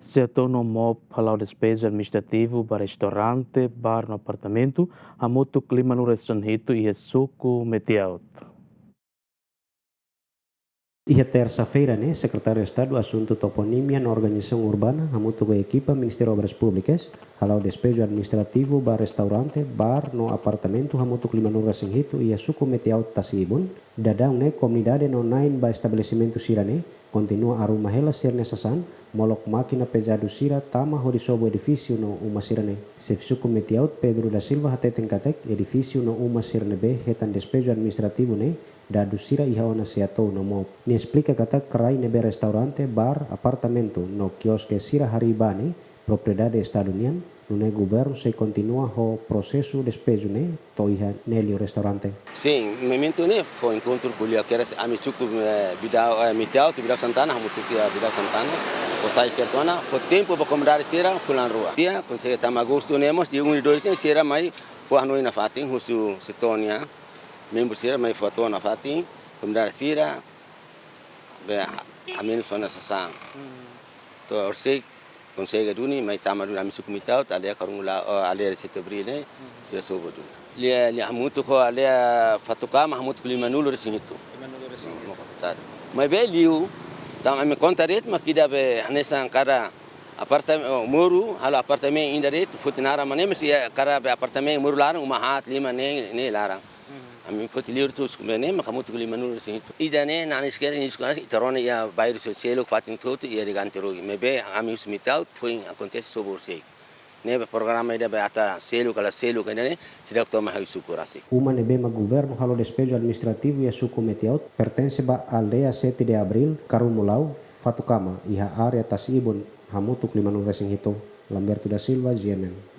SEATOU no MOP hala'o despeju administrativu para restaurante, bar no apartementu, hamutuk 5 no restaurante e Suku Metiaut. E terça-feira, Secretário de Estado Assunto Toponímia na Organização Urbana, hamutuk e equipa Ministério Obras Públicas, hala'o despeju administrativu bar restaurante, bar no apartementu, hamutuk 5 no restaurante e Suku Metiaut tasibun, dadang comunidade no nain ba estabelecimento sirane, continua a rumah hela sirne sasan, molok máquina pesado sira tama horisobo edifício no uma sirane. Sef Suku Metiaut Pedro da Silva hateten katek edifício no uma sirne B hetan despeju administrativu dadu sira ihaona SEATOU no MOP. Ni explica kata kerai nebe restaurante, bar, apartamento no kiosque sira haribane, propriedade estadunian, no governo se continua o processo despeju to iha nele restaurante. Sim, no momento foi encontro com ele que era ami Suku Metiaut, Bidau Santana, hamutuk Bidau Santana. O sai pertona, foi tempo para começar a sira pulang rua. Dia, quando chega tam agosto nemos, dia 1 e 2 sira mai foi no ina fatin, husu setonia. Membro sira mai foto na fatin, começar a sira, be a menos sona sasang. To orsei consegue duni mai tamadu ami Suku Metiaut ale karungula ale setembri sira sobo dun. Lia hamutuk ko ale fatukama hamutuk 5 nulo resing itu. 5 nulo resing. Mai be liu tam ami kontaret makida be anesan kada apartemen muru hala apartemen indaret futinara mane mesi kada be apartemen muru larang umahat 5 ne larang. Ami futi tu skubene makamutuk 5 nulo resing itu. Idane nanis kere ni skana itarone ya bayru selo fatin toto ya digante rogi. Mebe ami Suku Metiaut foi acontece sobre sei. Nebe programa ida beata selo kala selo kanene sidak toma haisu kurasi. Uma nebe ma governo hala'o despeju administrativu e Suku Metiaut pertence ba aldea 7 de abril Karumulau Fatukama iha area tasibun hamutuk 5 resing itu. Lamberto da Silva, GMM.